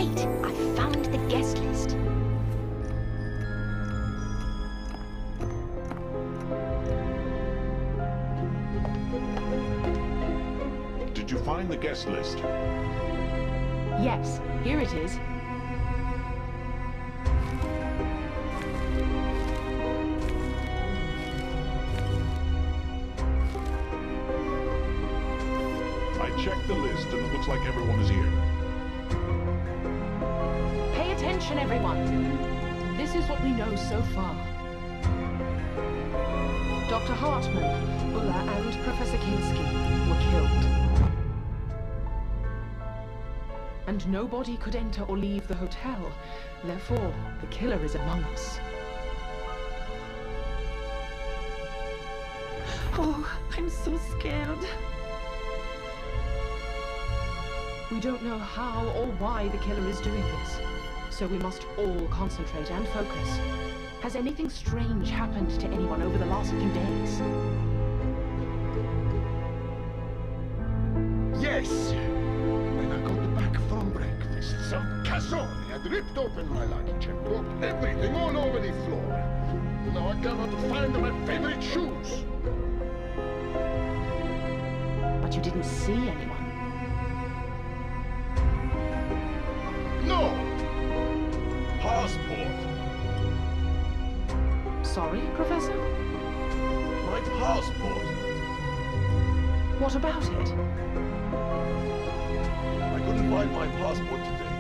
Great! I found the guest list. Did you find the guest list? Yes, here it is. I checked the list and it looks like everyone is here. Pay attention, everyone. This is what we know so far. Dr. Hartman, Ulla, and Professor Kinski were killed. And nobody could enter or leave the hotel. Therefore, the killer is among us. Oh, I'm so scared. We don't know how or why the killer is doing this, so we must all concentrate and focus. Has anything strange happened to anyone over the last few days? Yes! When I got back from breakfast, some cassone had ripped open my luggage and dropped everything all over the floor. Now I cannot find my favorite shoes. But you didn't see anyone. No! Passport! Sorry, Professor? My passport! What about it? I couldn't find my passport today.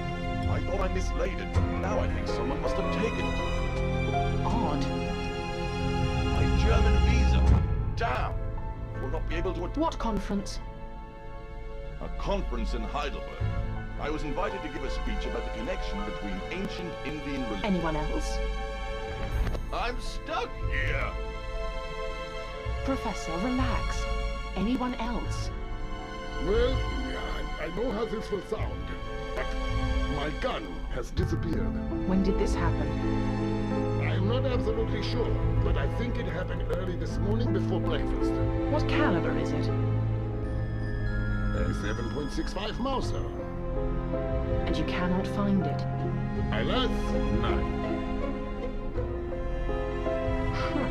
I thought I mislaid it, but now I think someone must have taken it. Odd. My German visa! Damn! I will not be able to attend What conference? a conference in Heidelberg. I was invited to give a speech about the connection between ancient Indian religion. Anyone else? I'm stuck here! Professor, relax. Anyone else? Well, I know how this will sound, but my gun has disappeared. When did this happen? I am not absolutely sure, but I think it happened early this morning before breakfast. What caliber is it? A 7.65 Mauser. And you cannot find it. Alas, 9. Huh.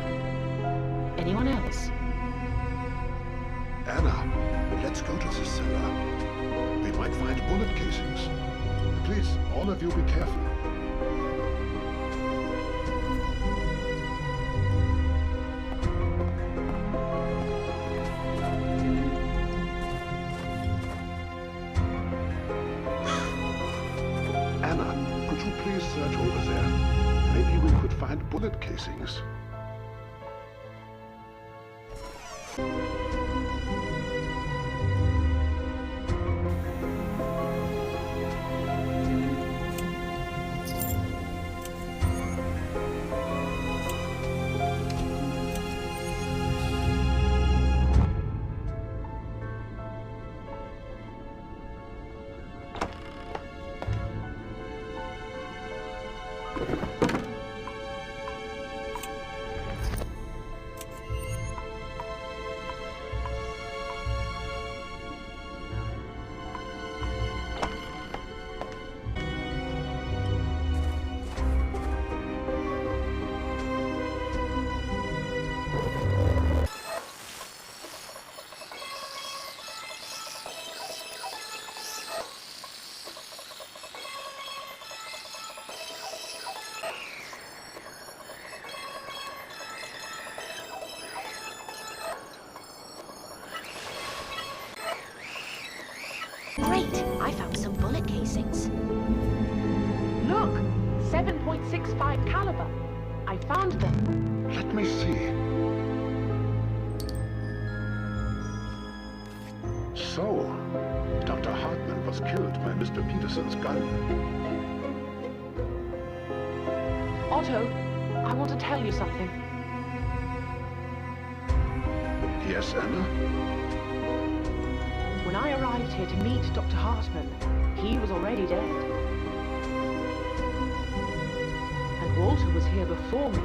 Anyone else? Anna, let's go to the cellar. We might find bullet casings. Please, all of you be careful. Anna, could you please search over there? Maybe we could find bullet casings. Great! I found some bullet casings. Look! 7.65 caliber. I found them. Let me see. So, Dr. Hartman was killed by Mr. Peterson's gun. Otto, I want to tell you something. Yes, Anna? When I arrived here to meet Dr. Hartman, he was already dead. And Walter was here before me.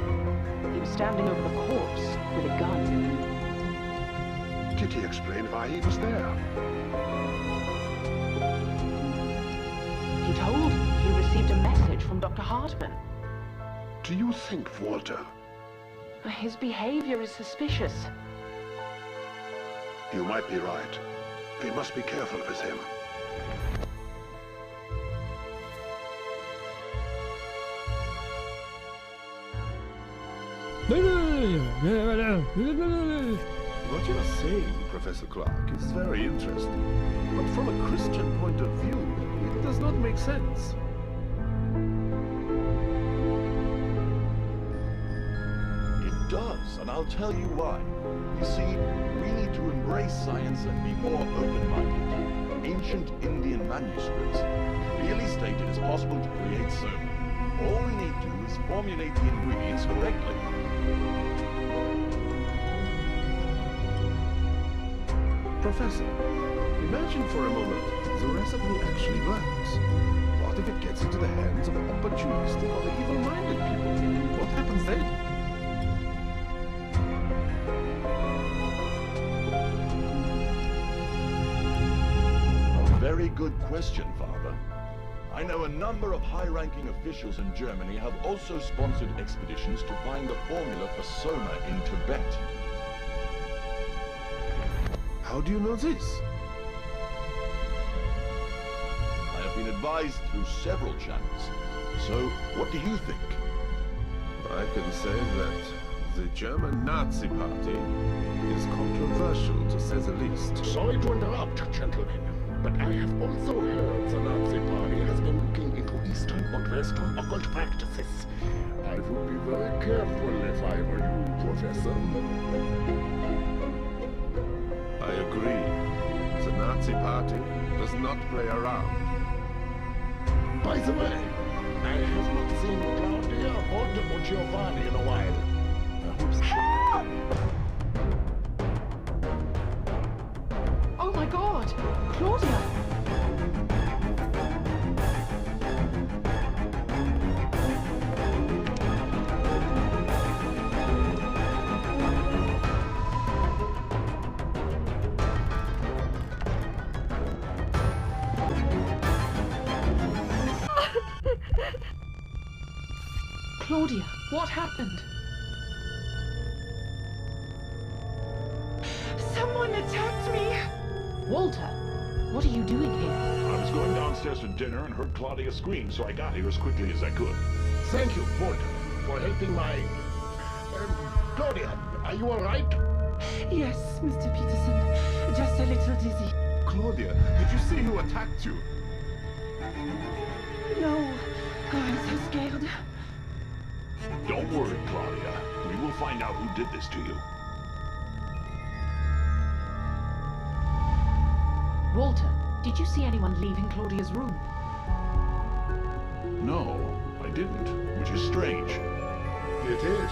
He was standing over the corpse with a gun. Did he explain why he was there? He told me he received a message from Dr. Hartman. Do you think, Walter? His behavior is suspicious. You might be right. We must be careful with him. What you're saying, Professor Clark, is very interesting. But from a Christian point of view, it does not make sense. It does, and I'll tell you why. You see, we need to embrace science and be more open-minded. Ancient Indian manuscripts clearly state it is possible to create soap. All we need to do is formulate the ingredients correctly. Professor, imagine for a moment the recipe actually works. What if it gets into the hands of opportunistic or evil-minded people? What happens then? A very good question, Father. I know a number of high-ranking officials in Germany have also sponsored expeditions to find the formula for soma in Tibet. How do you know this? I have been advised through several channels. So, what do you think? I can say that the German Nazi Party is controversial, to say the least. Sorry to interrupt, gentlemen, but I have also heard the Nazi Party has been looking into Eastern and Western occult practices. I would be very careful if I were you, Professor. I agree. The Nazi Party does not play around. By the way, I have not seen Claudia or Giovanni in a while. I hope Oh my god! Claudia! Claudia, what happened? Someone attacked me! Walter, what are you doing here? I was going downstairs for dinner and heard Claudia scream, so I got here as quickly as I could. Thank you, Walter, for helping my... Claudia, are you all right? Yes, Mr. Peterson. Just a little dizzy. Claudia, did you see who attacked you? No. Oh, I'm so scared. Don't worry, Claudia. We will find out who did this to you. Walter, did you see anyone leaving Claudia's room? No, I didn't, which is strange. It is.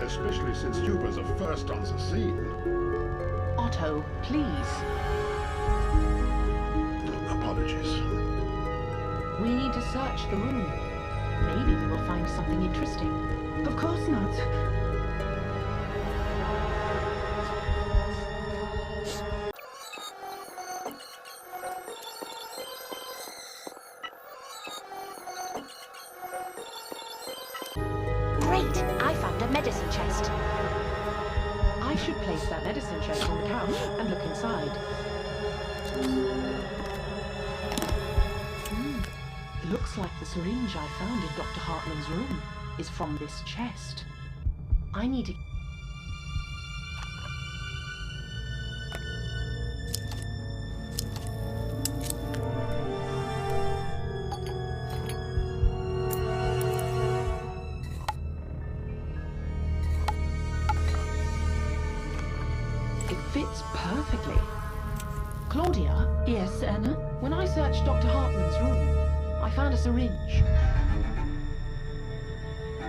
Especially since you were the first on the scene. Otto, please. Apologies. We need to search the room. Maybe we will find something interesting. Of course not. Great! I found a medicine chest. I should place that medicine chest on the couch and look inside. Looks like the syringe I found in Dr. Hartman's room is from this chest. I need to... It fits perfectly. Claudia? Yes, Anna? When I searched Dr. Hartman's room, I found a syringe.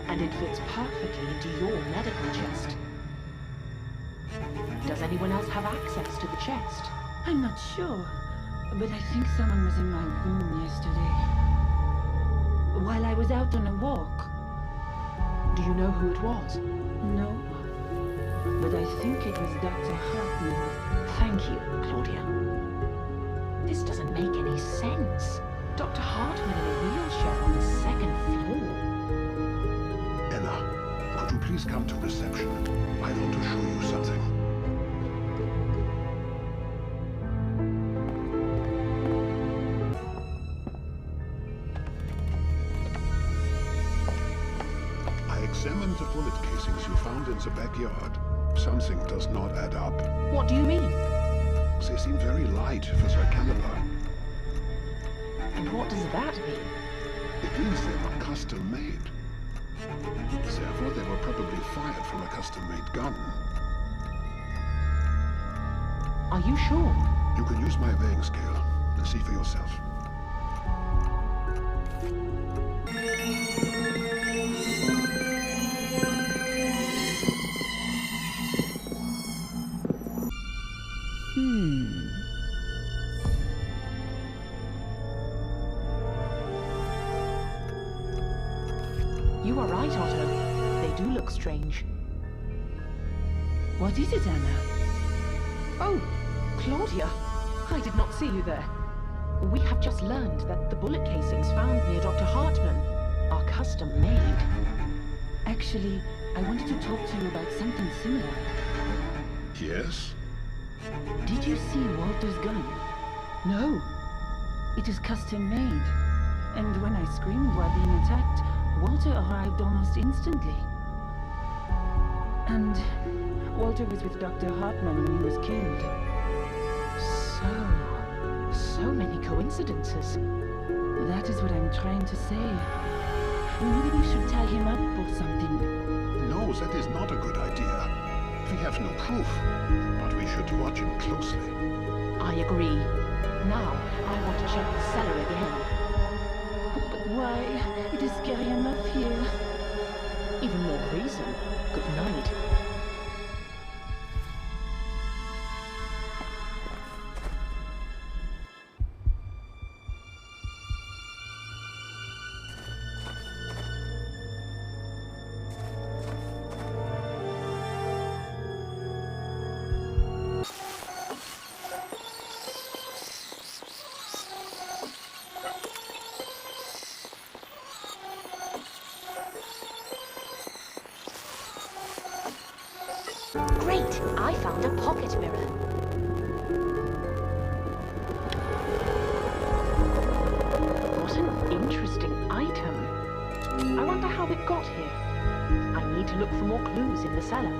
And it fits perfectly into your medical chest. Does anyone else have access to the chest? I'm not sure, but I think someone was in my room yesterday. While I was out on a walk. Do you know who it was? No, but I think it was Dr. Hartman. Thank you, Claudia. This doesn't make any sense. Dr. Hartman in a wheelchair on the second floor. Ella, could you please come to reception? I want to show you something. I examined the bullet casings you found in the backyard. Something does not add up. What do you mean? They seem very light for their caliber. And what does that mean? It means they were custom-made. Therefore, they were probably fired from a custom-made gun. Are you sure? You can use my weighing scale and see for yourself. You are right, Otto. They do look strange. What is it, Anna? Oh, Claudia. I did not see you there. We have just learned that the bullet casings found near Dr. Hartman are custom-made. Actually, I wanted to talk to you about something similar. Yes? Did you see Walter's gun? No. It is custom-made. And when I screamed while being attacked, Walter arrived almost instantly. And Walter was with Dr. Hartman when he was killed. So many coincidences. That is what I'm trying to say. Maybe we should tie him up or something. No, that is not a good idea. We have no proof, but we should watch him closely. I agree. Now, I want to check the cellar again. But why? It is scary enough here. Even more reason. Good night. Great! I found a pocket mirror. What an interesting item. I wonder how it got here. I need to look for more clues in the cellar.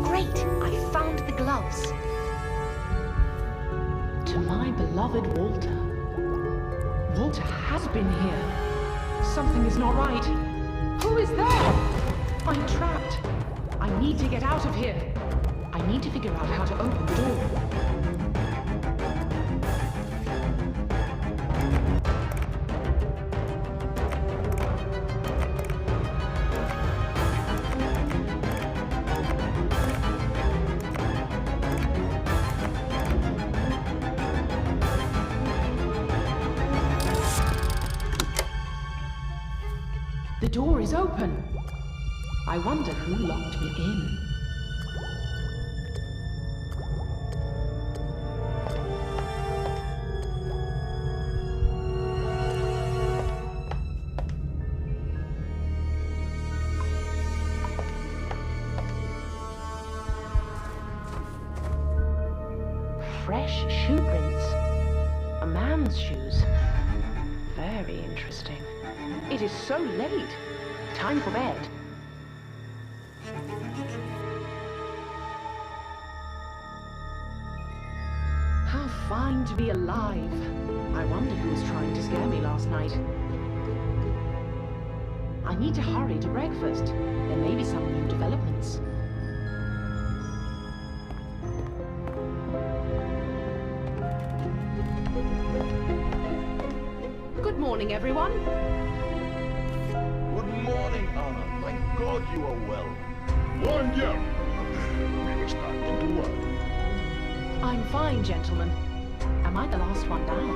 Great! I found the gloves. To my beloved Walter. Walter has been here. Something is not right. Who is there? I'm trapped. I need to get out of here. I need to figure out how to open the door. The door is open. I wonder who locked me in. Fresh shoe prints. A man's shoes. Very interesting. It is so late. Time for bed. How fine to be alive. I wonder who was trying to scare me last night. I need to hurry to breakfast. There may be some new developments. morning, everyone. Good morning, Anna. Thank God you are well. Buongiorno. We were starting to worry. I'm fine, gentlemen. Am I the last one down?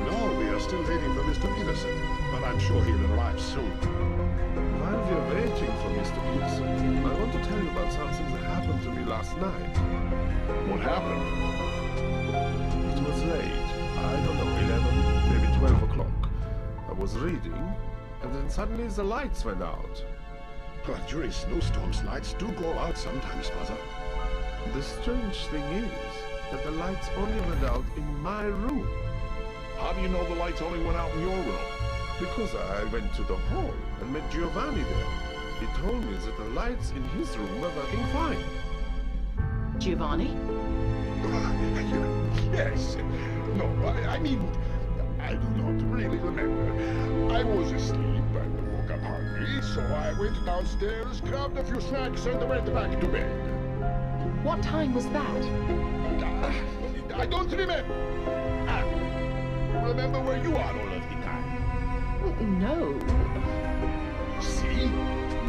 No, we are still waiting for Mr. Peterson, but I'm sure he'll arrive soon. While we're waiting for Mr. Peterson, I want to tell you about something that happened to me last night. What happened? It was late. I don't know, 11, maybe 12 o'clock. I was reading, and then suddenly the lights went out. But during snowstorms, lights do go out sometimes, Mother. The strange thing is that the lights only went out in my room. How do you know the lights only went out in your room? Because I went to the hall and met Giovanni there. He told me that the lights in his room were working fine. Giovanni? Yes. No, I mean, I do not really remember. I was asleep and woke up hungry, so I went downstairs, grabbed a few snacks, and went back to bed. What time was that? I don't remember. Remember where you are all of the time. No. See?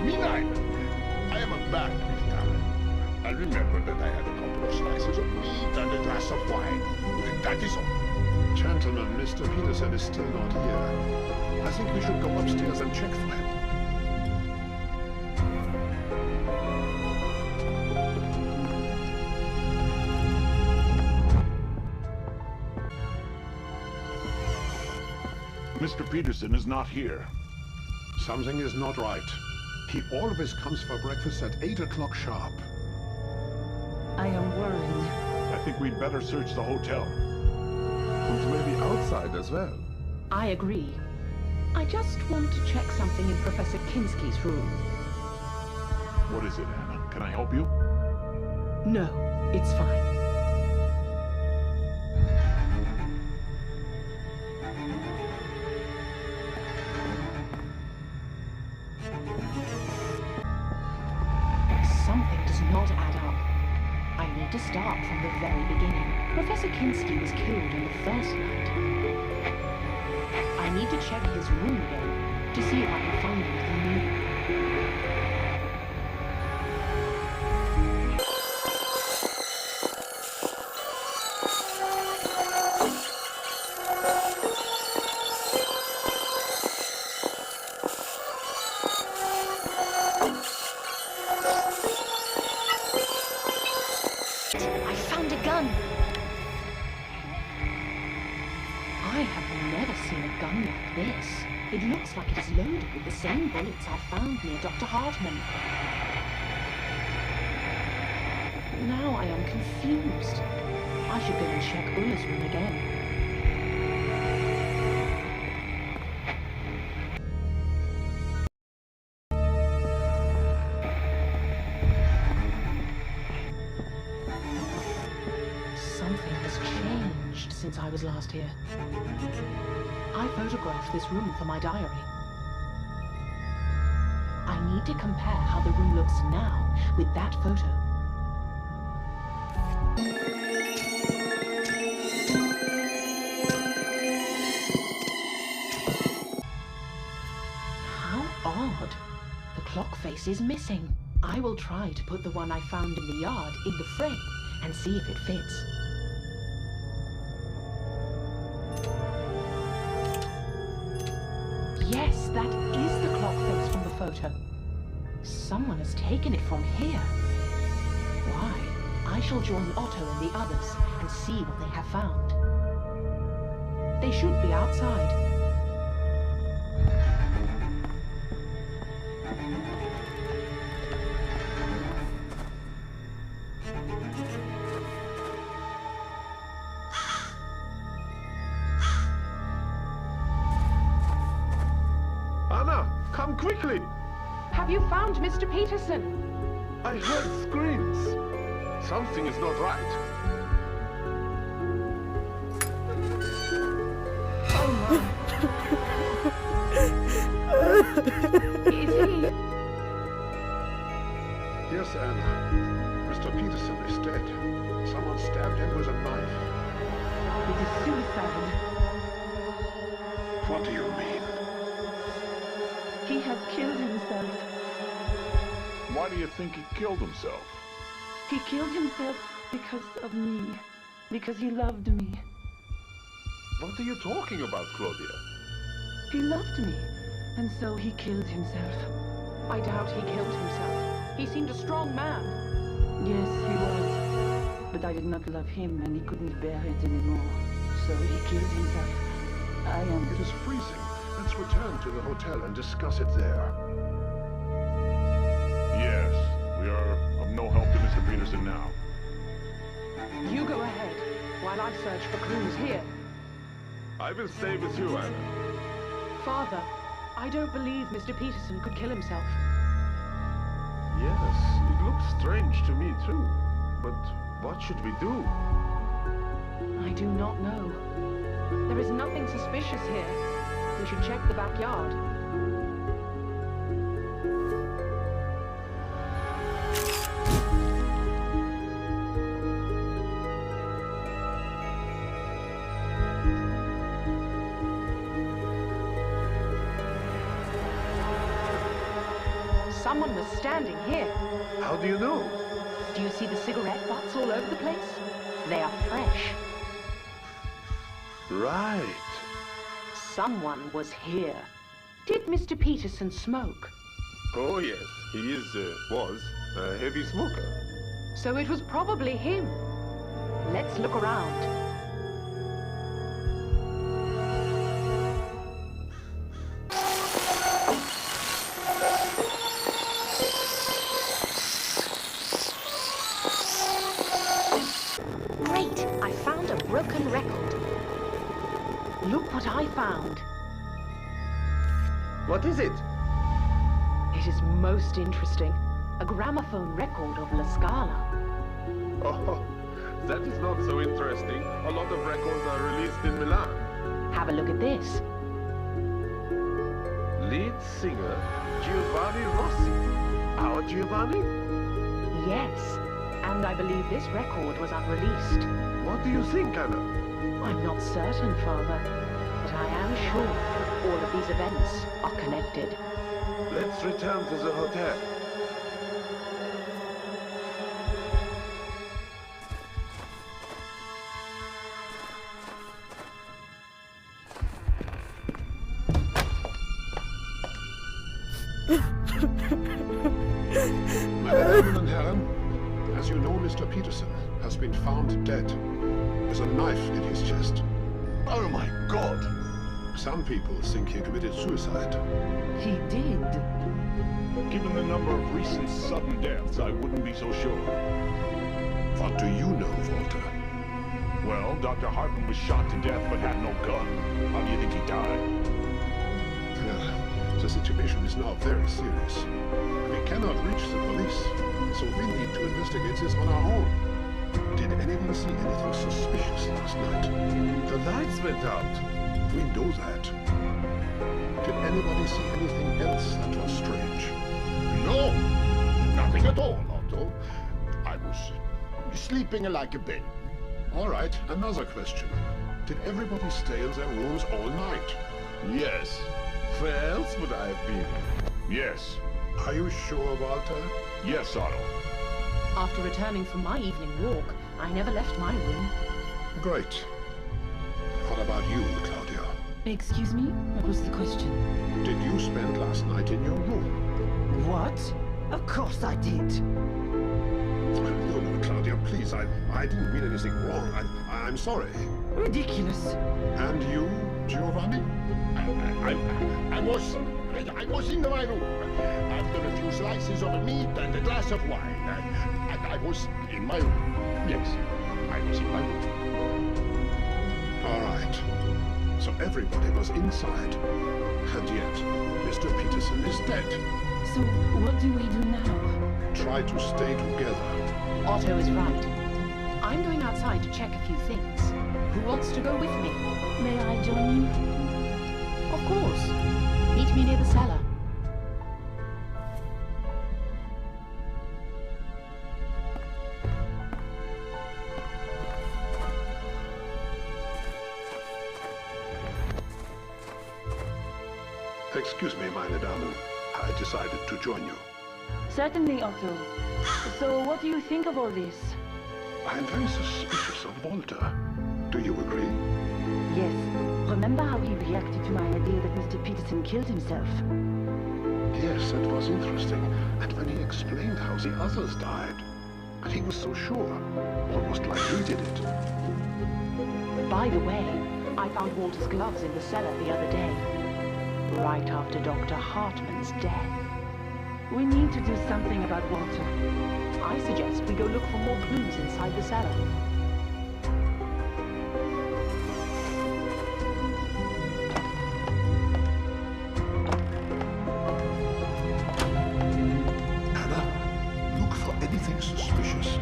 Me neither. I am a bad with time. I remember that I had a couple of slices of meat and a glass of wine. That is all. Gentlemen, Mr. Peterson is still not here. I think we should go upstairs and check for him. Mr. Peterson is not here. Something is not right. He always comes for breakfast at 8 o'clock sharp. I am worried. I think we'd better search the hotel. And maybe outside as well. I agree. I just want to check something in Professor Kinski's room. What is it, Anna? Can I help you? No, it's fine. Something does not add up. I need to start from the very beginning. Professor Kinski was killed on the first night. I need to check his room again to see if I can find anything new. I found a gun! I have never seen a gun like this. It looks like it is loaded with the same bullets I found near Dr. Hartman. Now I am confused. I should go and check Ulla's room again. Something has changed since I was last here. I photographed this room for my diary. I need to compare how the room looks now with that photo. How odd. The clock face is missing. I will try to put the one I found in the yard in the frame and see if it fits. Yes, that is the clock face from the photo. Someone has taken it from here. Why? I shall join Otto and the others and see what they have found. They should be outside. Anna, come quickly! Have you found Mr. Peterson? I heard screams. Something is not right. Is he? Yes, Anna. Mr. Peterson is dead. Someone stabbed him with a knife. It is suicide. What do you mean? He has killed himself. Why do you think he killed himself? He killed himself because of me. Because he loved me. What are you talking about, Claudia? He loved me, and so he killed himself. I doubt he killed himself. He seemed a strong man. Yes, he was. But I did not love him, and he couldn't bear it anymore. So he killed himself. I am... It is freezing. Let's return to the hotel and discuss it there. Yes, we are of no help to Mr. Peterson now. You go ahead, while I search for clues here. I will stay with you, Anna. Father, I don't believe Mr. Peterson could kill himself. Yes, it looks strange to me too. But what should we do? I do not know. There is nothing suspicious here. We should check the backyard. Someone was standing here. How do you know? Do you see the cigarette butts all over the place? They are fresh. Right. Someone was here. Did Mr. Peterson smoke? Oh yes, he was a heavy smoker. So it was probably him. Let's look around. Great! I found a broken record. Look what I found. What is it? It is most interesting. A gramophone record of La Scala. Oh, that is not so interesting. A lot of records are released in Milan. Have a look at this. Lead singer Giovanni Rossi. Our Giovanni? Yes, and I believe this record was unreleased. What do you think, Anna? I'm not certain, Father, but I am sure that all of these events are connected. Let's return to the hotel. Meine Damen und Herren, as you know, Mr. Peterson has been found dead with a knife in his chest. Oh my God! Some people think he committed suicide. He did. Given the number of recent sudden deaths, I wouldn't be so sure. What do you know, Walter? Well, Dr. Hartman was shot to death but had no gun. How do you think he died? The situation is now very serious. We cannot reach the police, so we need to investigate this on our own. Did anyone see anything suspicious last night? The lights went out. We know that. Did anybody see anything else that was strange? No, nothing at all, Otto. I was sleeping like a baby. All right, another question. Did everybody stay in their rooms all night? Yes. Where else would I have been? Yes. Are you sure, Walter? Yes, Otto. After returning from my evening walk, I never left my room. Great. What about you, Claudia? Excuse me? What was the question? Did you spend last night in your room? What? Of course I did. No, Claudia, please. I didn't mean anything wrong. I'm sorry. Ridiculous. And you, Giovanni? I was in my room after a few slices of meat and a glass of wine. I was in my room. Yes, I was in my room. All right. So everybody was inside. And yet, Mr. Peterson is dead. So, what do we do now? Try to stay together. Otto is right. I'm going outside to check a few things. Who wants to go with me? May I join you? Of course. Meet me near the cellar. excuse me, meine Damen. I decided to join you. Certainly, Otto. So what do you think of all this? I am very suspicious of Walter. Do you agree? Yes. Remember how he reacted to my idea that Mr. Peterson killed himself? Yes, that was interesting. And when he explained how the others died, and he was so sure, almost like he did it. By the way, I found Walter's gloves in the cellar the other day, right after Dr. Hartman's death. We need to do something about Walter. I suggest we go look for more clues inside the cellar. Anna, look for anything suspicious.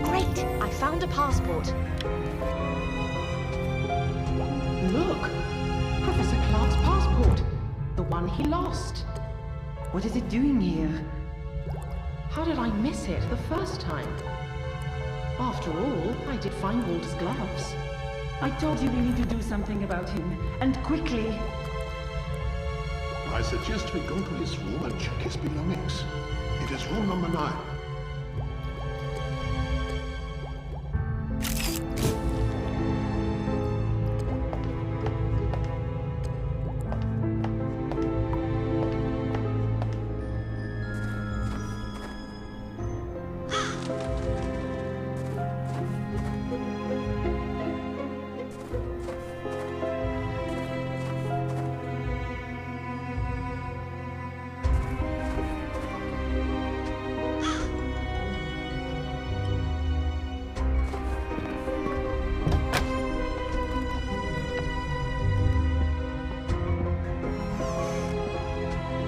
Great! I found a passport. Look! Professor Clark's passport. The one he lost. What is it doing here? How did I miss it the first time? After all, I did find Walter's gloves. I told you we need to do something about him, and quickly. I suggest we go to his room and check his belongings. It is room number 9.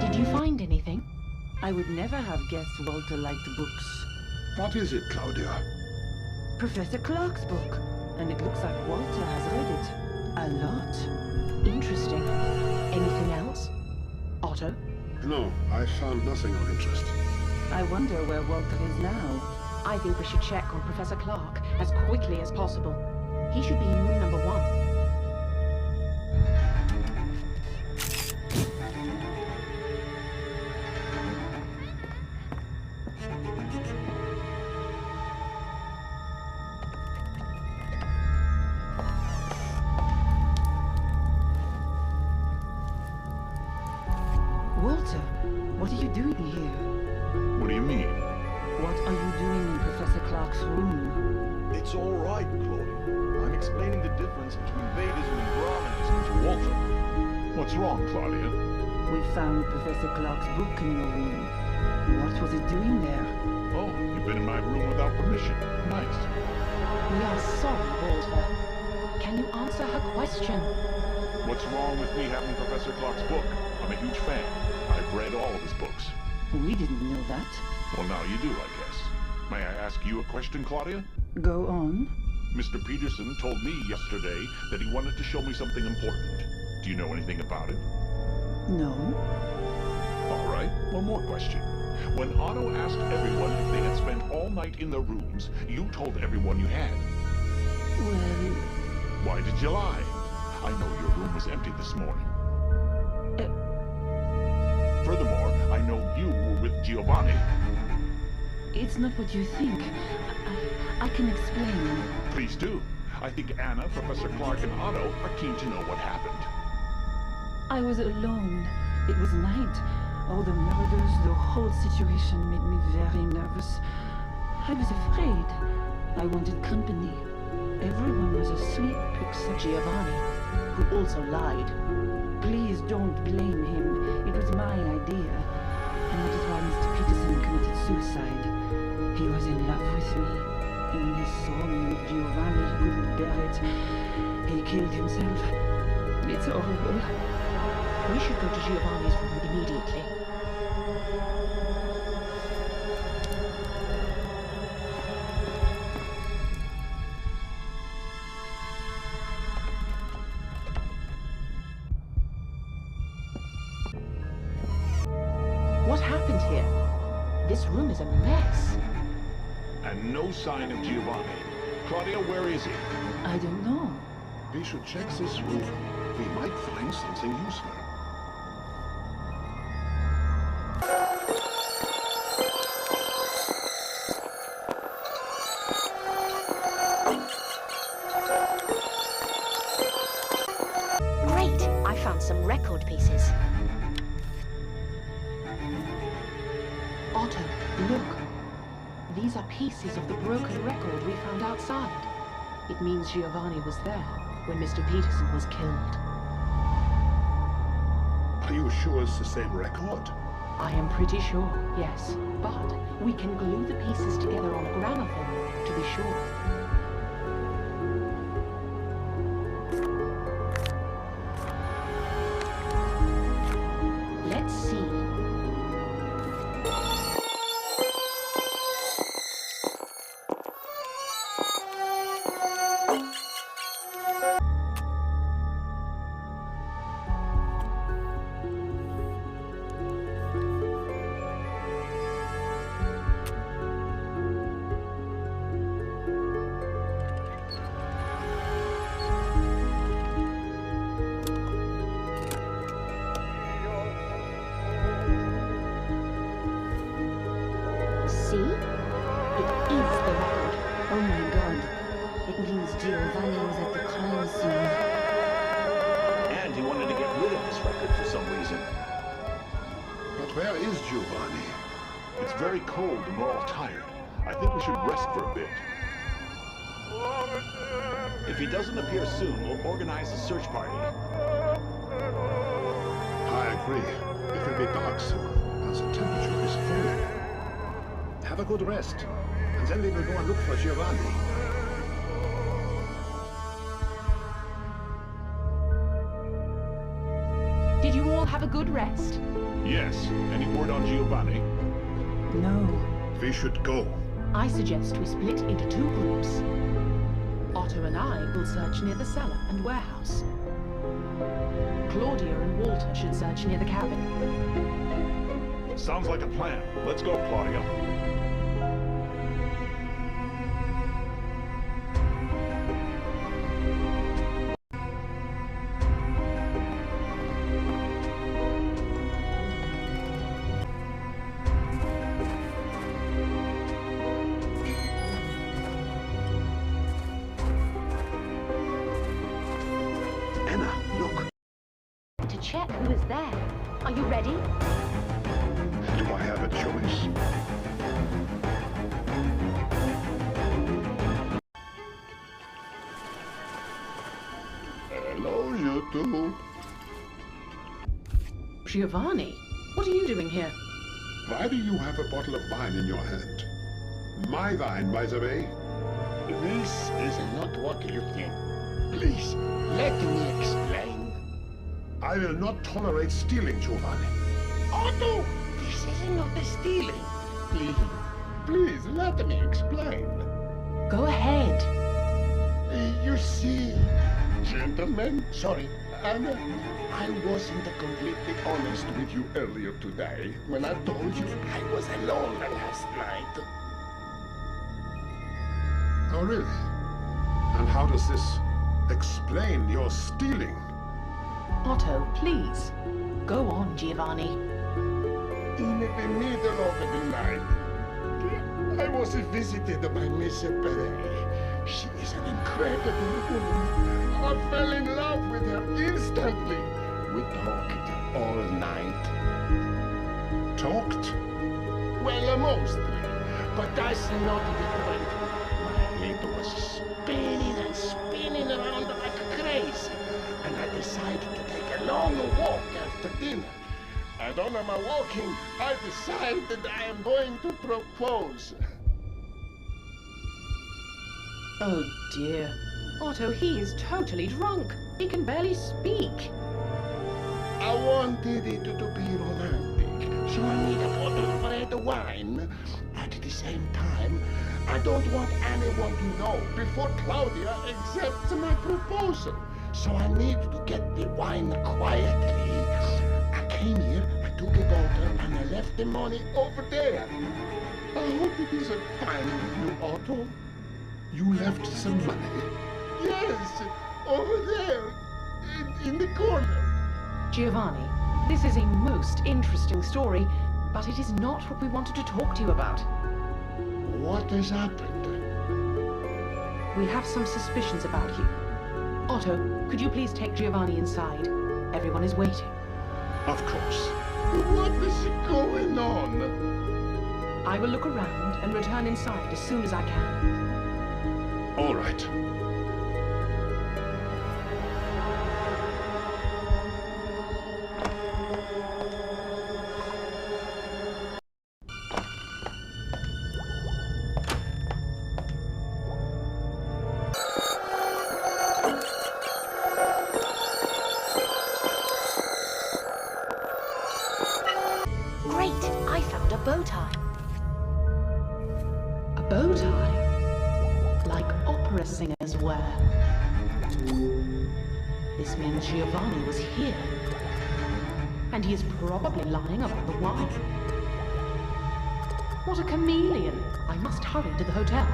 Did you find anything? I would never have guessed Walter liked books. What is it, Claudia? Professor Clark's book, and it looks like Walter has read it. A lot. Interesting. Anything else? Otto? No, I found nothing of interest. I wonder where Walter is now. I think we should check on Professor Clark as quickly as possible. He should be in room number 1. Walter, what are you doing here? What do you mean? What are you doing in Professor Clark's room? It's all right, Claudia. I'm explaining the difference between Vedism and Brahmanism to Walter. What's wrong, Claudia? We found Professor Clark's book in your room. What was it doing there? Oh, you've been in my room without permission. Nice. We are sorry, Walter. Can you answer her question? What's wrong with me having Professor Clark's book? I'm a huge fan. I've read all of his books. We didn't know that. Well, now you do, I guess. May I ask you a question, Claudia? Go on. Mr. Peterson told me yesterday that he wanted to show me something important. Do you know anything about it? No. All right, one more question. When Otto asked everyone if they had spent all night in their rooms, you told everyone you had. Well, Why did you lie? I know your room was empty this morning. Furthermore, I know you were with Giovanni. it's not what you think. I can explain. Please do. I think Anna, Professor Clark, and Otto are keen to know what happened. I was alone. It was night. All the murders, the whole situation made me very nervous. I was afraid. I wanted company. Everyone was asleep except Giovanni, who also lied. Please don't blame him. It was my idea. And that is why Mr. Peterson committed suicide. He was in love with me. And when he saw me with Giovanni, he couldn't bear it. He killed himself. It's horrible. We should go to Giovanni's room immediately. and no sign of Giovanni. Claudia, where is he? I don't know. We should check this room. We might find something useful. Great! I found some record pieces. Otto, look. These are pieces of the broken record we found outside. It means Giovanni was there when Mr. Peterson was killed. Are you sure it's the same record? I am pretty sure, yes. But we can glue the pieces together on a gramophone to be sure. Let's see. See? It is the record. Oh my god. It means Giovanni was at the crime scene. And he wanted to get rid of this record for some reason. But where is Giovanni? It's very cold and we're all tired. I think we should rest for a bit. If he doesn't appear soon, we'll organize a search party. I agree. It will be dark soon, as the temperature is falling. Have a good rest, and then we will go and look for Giovanni. Did you all have a good rest? Yes. Any word on Giovanni? No. We should go. I suggest we split into two groups. Otto and I will search near the cellar and warehouse. Claudia and Walter should search near the cabin. Sounds like a plan. Let's go, Claudia. Anna, look. To check who is there. Are you ready? Do I have a choice? Hello, you two. Giovanni, what are you doing here? Why do you have a bottle of wine in your hand? My wine, by the way. This is not what you think. Please, let me explain. I will not tolerate stealing, Giovanni. Otto, this is not a stealing. Please, let me explain. Go ahead. You see, gentlemen, sorry, Anna, I wasn't completely honest with you earlier today when I told you I was alone last night. Oh, really? And how does this explain your stealing? Otto, please. Go on, Giovanni. In the middle of the night, I was visited by Miss Perret. She is an incredible woman. I fell in love with her instantly. We talked all night. Talked? Well, mostly. But that's not the point. My head was spinning and spinning around like crazy. And I decided to take a long walk after dinner. And on my walking, I decided I am going to propose. Oh dear. Otto, he is totally drunk. He can barely speak. I wanted it to be romantic, so I need a bottle of red wine. At the same time, I don't want anyone to know before Claudia accepts my proposal. So I need to get the wine quietly. I came here, I took a bottle, and I left the money over there. I hope it isn't kind of you, Otto. You left some money? Yes, over there, in the corner. Giovanni, this is a most interesting story, but it is not what we wanted to talk to you about. What has happened? We have some suspicions about you. Otto, could you please take Giovanni inside? Everyone is waiting. Of course. What is going on? I will look around and return inside as soon as I can. All right. Great! I found a bow tie. A bow tie? Like opera singers wear. This means Giovanni was here. And he is probably lying about the wine. What a chameleon! I must hurry to the hotel.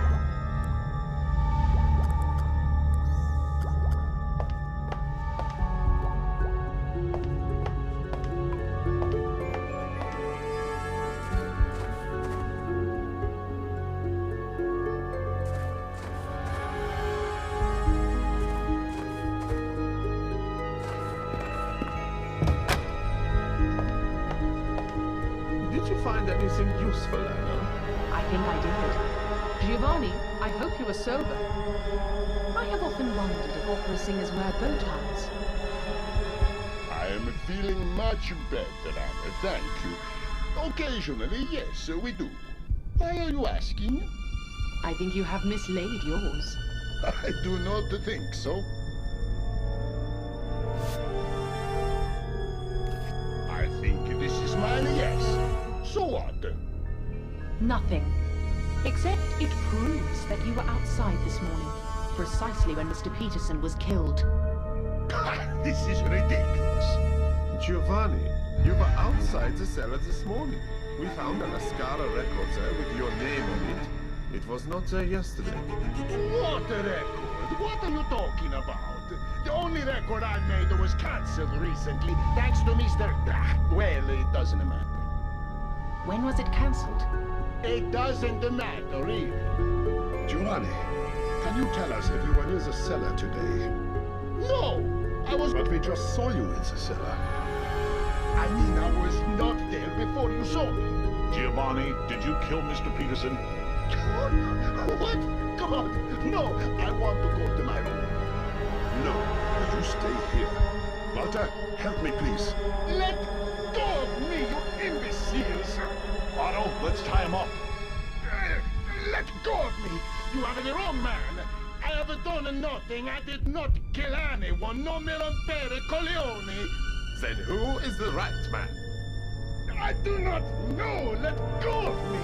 Did you find anything useful, Anna? I think I did. Giovanni, I hope you are sober. I have often wondered if opera singers wear bow ties. I am feeling much better, Anna, thank you. Occasionally, yes, we do. Why are you asking? I think you have mislaid yours. I do not think so. I think this is mine, yes. So what? Nothing. Except it proves that you were outside this morning, precisely when Mr. Peterson was killed. This is ridiculous. Giovanni, you were outside the cellar this morning. We found a Lascara record there with your name on it. It was not there yesterday. What a record? What are you talking about? The only record I made was cancelled recently, thanks to Mr. Well, it doesn't matter. When was it cancelled? It doesn't matter, really. Giovanni, can you tell us if you were in the cellar today? No! I was... But we just saw you in the cellar. I mean, I was not there before you saw me. Giovanni, did you kill Mr. Peterson? What? God, no! I want to go to my room. No, you stay here. Walter, help me, please. Let go of me, you imbeciles! Otto, let's tie him up. Let go of me! You are the wrong man! I have done nothing. I did not kill anyone. No me rompere coglioni. Then who is the right man? I do not know. Let go of me.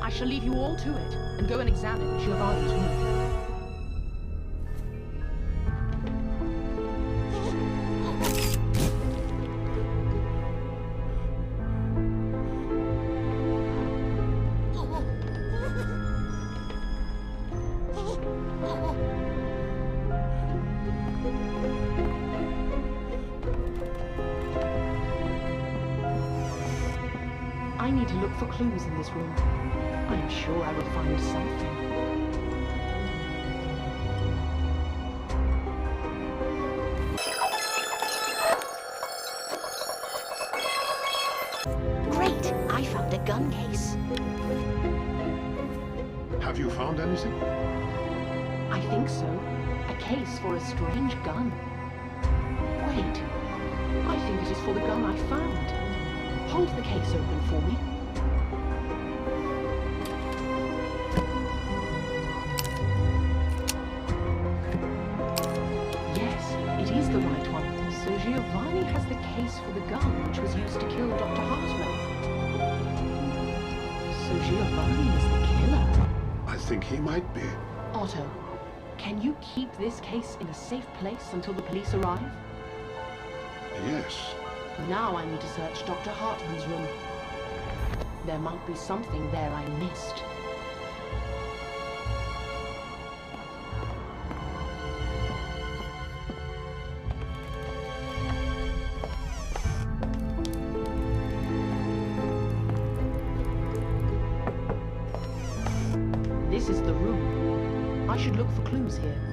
I shall leave you all to it and go and examine Giovanni's room. I need to look for clues in this room. I am sure I will find something. Great! I found a gun case. Have you found anything? I think so. A case for a strange gun. Wait. I think it is for the gun I found. Hold the case open for me. Yes, it is the right one. So Giovanni has the case for the gun which was used to kill Dr. Hartman. So Giovanni is the killer. I think he might be. Otto, can you keep this case in a safe place until the police arrive? Yes. Now I need to search Dr. Hartman's room. There might be something there I missed. This is the room. I should look for clues here.